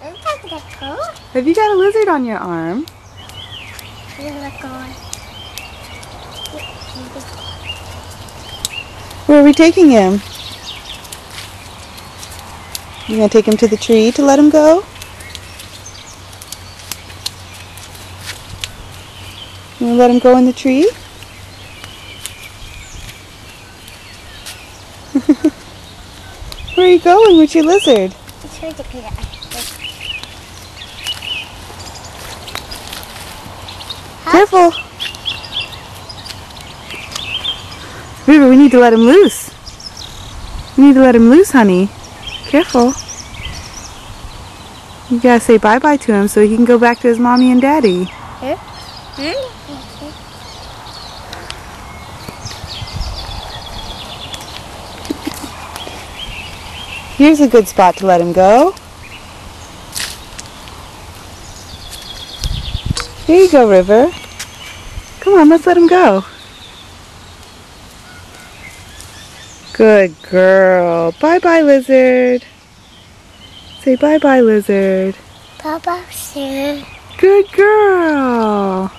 Have you got a lizard on your arm? Where are we taking him? You gonna take him to the tree to let him go? You gonna let him go in the tree? Where are you going with your lizard? Careful! River, we need to let him loose. We need to let him loose, honey. Careful. You gotta say bye-bye to him so he can go back to his mommy and daddy. Here's a good spot to let him go. Here you go, River. Come on, let's let him go. Good girl. Bye-bye, lizard. Say bye-bye, lizard. Bye-bye, sir. Good girl.